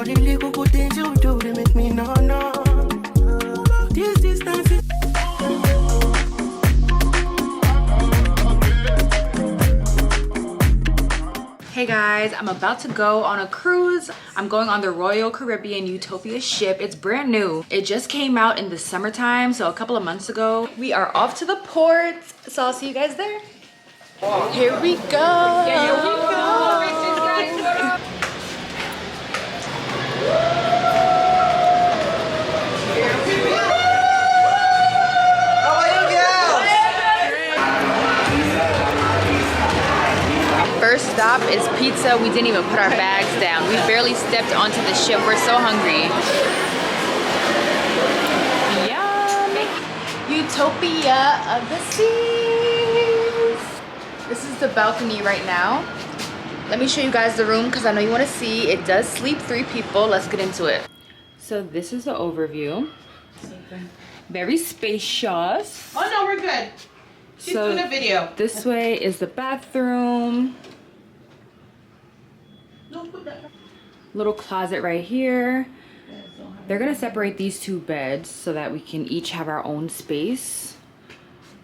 the little good things you do, they make me no. This distance is... Hey guys, I'm about to go on a cruise. I'm going on the Royal Caribbean Utopia ship. It's brand new. It just came out in the summertime, so a couple of months ago. We are off to the port, so I'll see you guys there. Here we go. Yeah, here we go. First stop is pizza. We didn't even put our bags down. We barely stepped onto the ship. We're so hungry. Yum! Utopia of the seas. This is the balcony right now. Let me show you guys the room because I know you want to see. It does sleep 3 people. Let's get into it. So this is the overview. Very spacious. Oh no, we're good. She's doing a video. This way is the bathroom. Little closet right here. They're gonna separate these 2 beds so that we can each have our own space.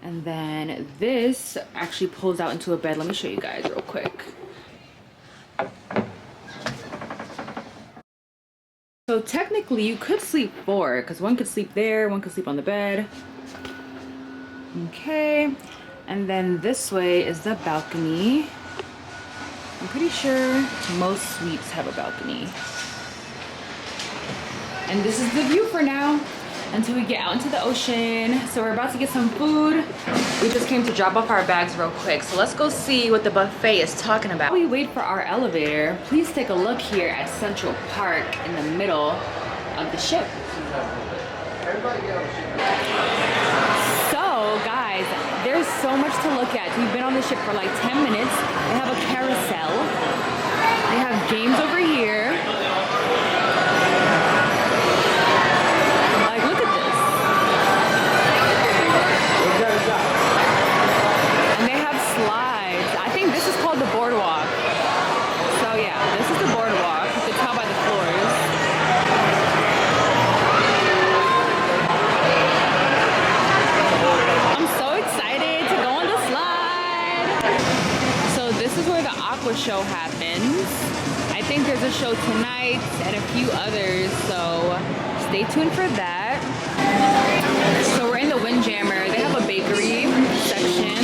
And then this actually pulls out into a bed. Let me show you guys real quick. So technically you could sleep 4 because one could sleep there, one could sleep on the bed. Okay, and then this way is the balcony. I'm pretty sure most suites have a balcony. And this is the view for now until we get out into the ocean. So we're about to get some food. We just came to drop off our bags real quick. So let's go see what the buffet is talking about. While we wait for our elevator, please take a look here at Central Park in the middle of the ship. So guys, there's so much to look at. We've been on the ship for like 10 minutes. They have a carousel. They have games over here. Like, look at this. And they have slides. I think this is called the boardwalk. So yeah, this is the boardwalk. You can tell by the floors. This is where the aqua show happens. I think there's a show tonight and a few others, so stay tuned for that. So we're in the Windjammer. They have a bakery section.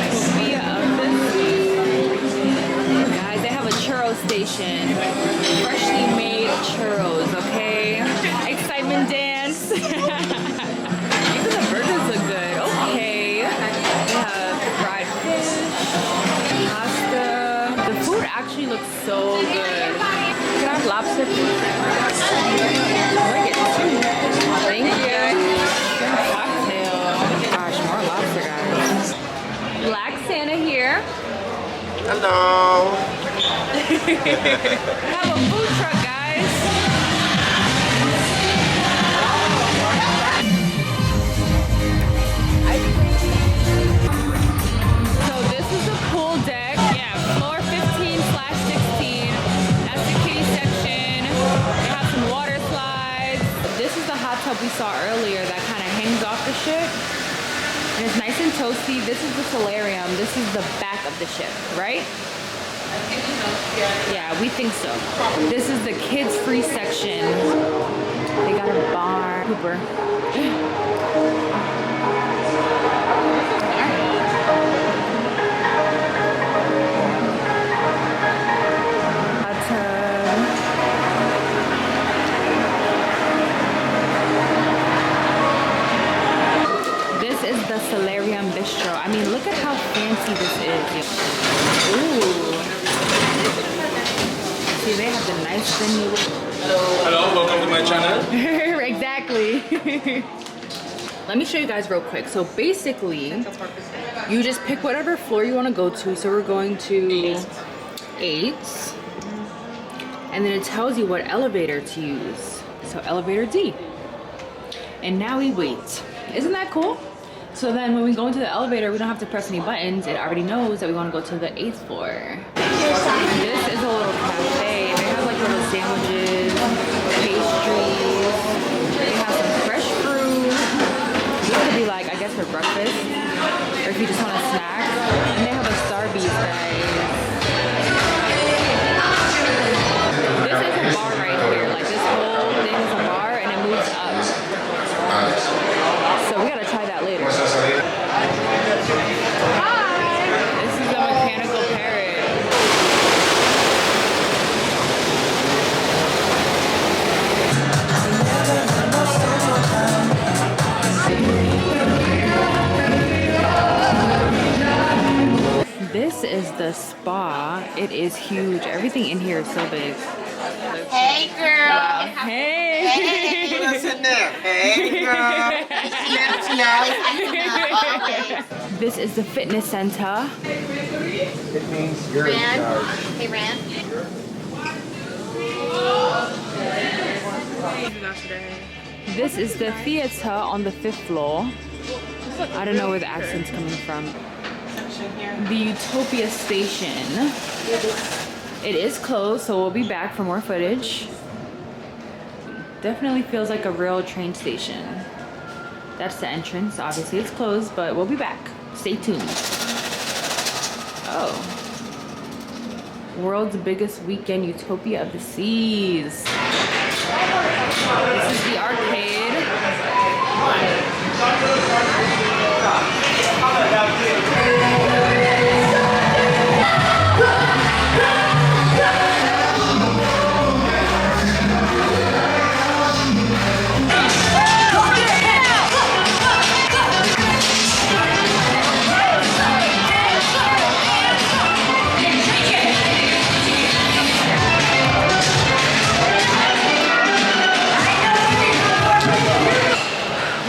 Utopia of the Sea. Guys, they have a churro station. Freshly made churros, okay? Excitement dance. Burgers look good. Okay. We have fried fish, pasta. The food actually looks so good. Can I have lobster, please? Bring it. Thank you. Cocktail. Gosh, more lobster, guys. Black Santa here. Hello. Have a food truck, guys. We saw earlier that kind of hangs off the ship and it's nice and toasty. This is the Solarium. This is the back of the ship, right? I think so. Yeah, we think so. This is the kids free section. They got a bar. Cooper. The Solarium Bistro. I mean, look at how fancy this is. Ooh. See, they have the nice venue. Hello, welcome to my channel. Exactly. Let me show you guys real quick. So basically, you just pick whatever floor you want to go to. So we're going to 8. And then it tells you what elevator to use. So elevator D. And now we wait. Isn't that cool? So then when we go into the elevator, we don't have to press any buttons. It already knows that we want to go to the 8th floor. This is a little cafe. They have like little sandwiches, pastries. They have some fresh fruit. This could be like, I guess, for breakfast. Or if you just want a snack. And they have a Starbucks, guys. This is a bar right here. Like this whole thing is a bar and it moves up. So we gotta try that later. Hi! This is a mechanical parrot. This is the spa. It is huge. Everything in here is so big. Hey, girl. Wow. Hey! Hey. What's in there? Hey, girl. This is the fitness center. It means you're in charge. Hey, Rand. This is the theater on the 5th floor. I don't know where the accent's coming from. The Utopia station. It is closed, so we'll be back for more footage. Definitely feels like a real train station. That's the entrance. Obviously it's closed, but we'll be back. Stay tuned. Oh. World's biggest weekend Utopia of the Seas. This is the arcade.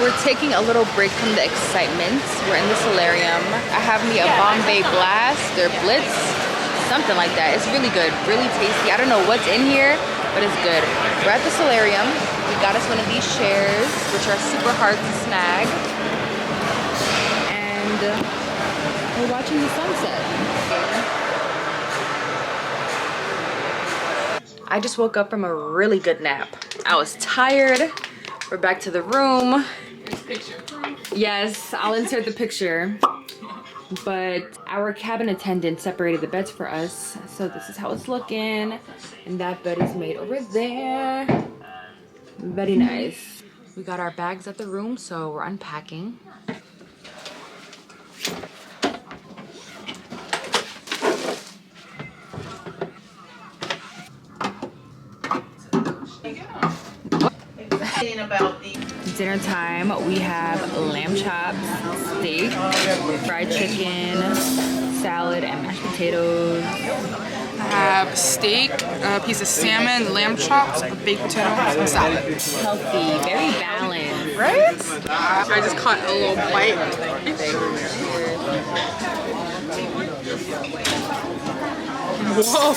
We're taking a little break from the excitement. We're in the Solarium. I have me a Bombay Blast or Blitz, something like that. It's really good, really tasty. I don't know what's in here, but it's good. We're at the Solarium. We got us one of these chairs, which are super hard to snag. And we're watching the sunset. I just woke up from a really good nap. I was tired. We're back to the room. Yes, I'll insert the picture. But our cabin attendant separated the beds for us. So this is how it's looking. And that bed is made over there. Very nice. We got our bags at the room, so we're unpacking. About the Dinner time, we have lamb chops, steak, fried chicken, salad, and mashed potatoes. I have steak, a piece of salmon, lamb chops, a baked potato, and salad. Healthy, very balanced. Right? I just caught a little bite. Whoa!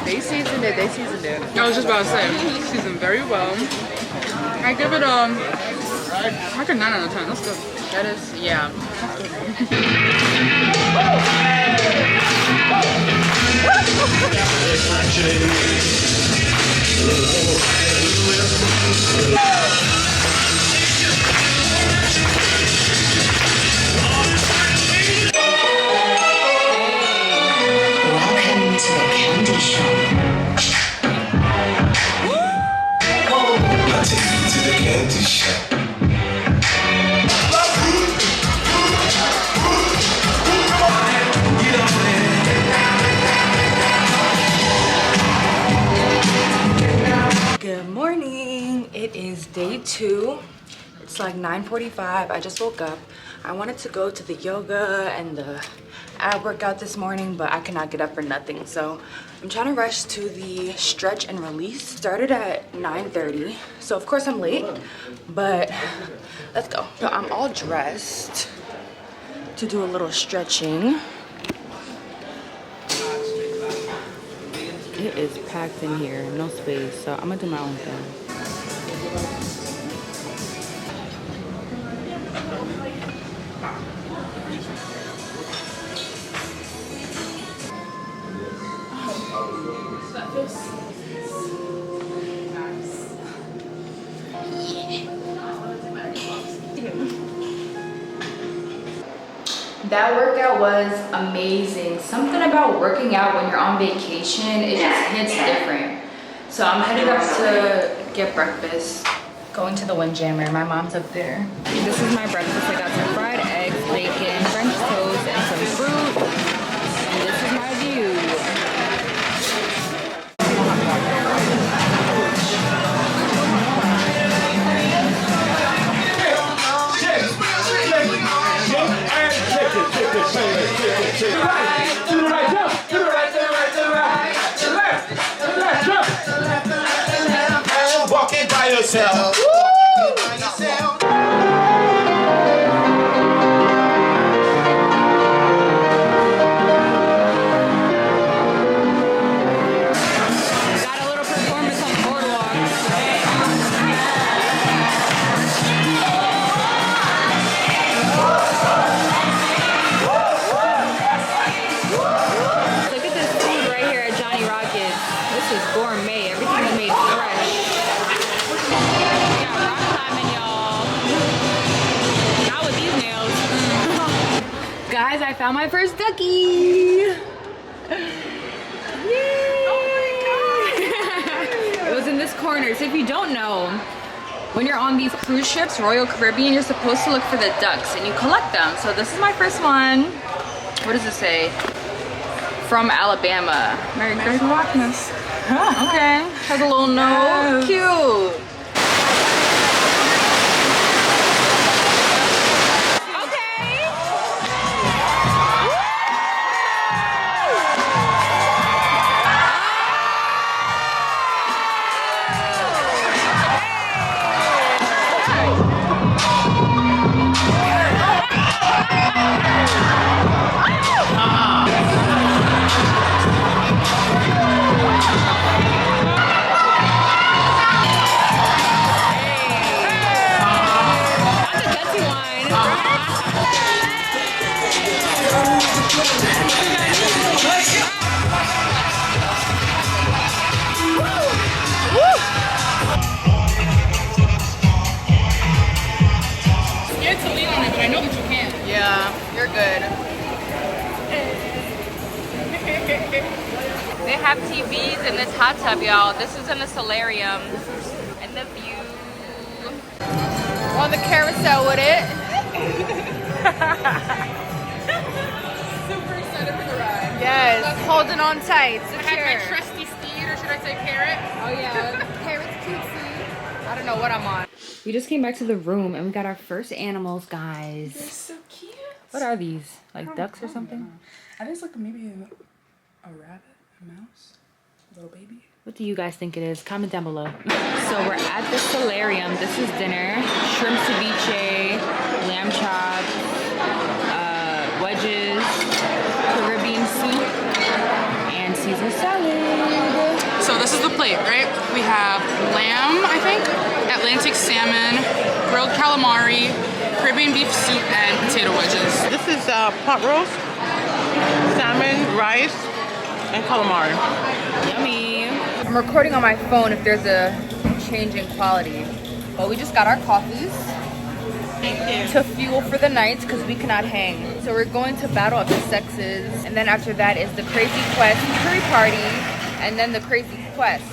They seasoned it, they seasoned it. I was just about to say, seasoned very well. I give it like a 9 out of 10. That's good. That is, yeah. Welcome to the candy shop. I'll take you to the candy shop. Good morning. It is day 2. It's like 9:45. I just woke up. I wanted to go to the yoga and the ab workout this morning, but I cannot get up for nothing. So I'm trying to rush to the stretch and release. Started at 9:30. So of course I'm late, but let's go. So I'm all dressed to do a little stretching. It is packed in here, no space, so I'm gonna do my own thing. That workout was amazing. Something about working out when you're on vacation, it just hits different. So I'm headed up to get breakfast. Going to the Windjammer. My mom's up there. This is my breakfast. I got some fried eggs, bacon, French toast, and some fruit. And this is my view. Walking by yourself. Got a little performance on the boardwalk. Look at this food right here at Johnny Rockets. This is gourmet. Everything is made fresh. We got rock climbing, y'all. Not with these nails. Guys, I found my first ducky. Yay! Oh my god! It was in this corner. So if you don't know, when you're on these cruise ships, Royal Caribbean, you're supposed to look for the ducks and you collect them. So this is my first one. What does it say? From Alabama. Merry Christmas. Okay. Has a little nose. Cute. You're good. They have TVs in this hot tub, y'all. This is in the Solarium. And the view. On the carousel with it. Super excited for the ride. Yes, holding on tight. I have my trusty steed, or should I say parrot? Oh yeah, parrot's cutesy. I don't know what I'm on. We just came back to the room and we got our first animals, guys. They're so cute. What are these? Like ducks or something? I think it's like maybe a rabbit, a mouse, a little baby. What do you guys think it is? Comment down below. So we're at the Solarium. This is dinner. Shrimp ceviche, lamb chops, wedges, Caribbean soup, and Caesar salad. So this is the plate, right? We have lamb, I think, Atlantic salmon, grilled calamari, Caribbean beef soup, and potato wedges. This is pot roast, salmon, rice, and calamari. Yummy. I'm recording on my phone if there's a change in quality. But we just got our coffees to fuel for the night because we cannot hang. So we're going to Battle of the Sexes. And then after that is the Crazy Quest curry party. And then the Crazy Quest.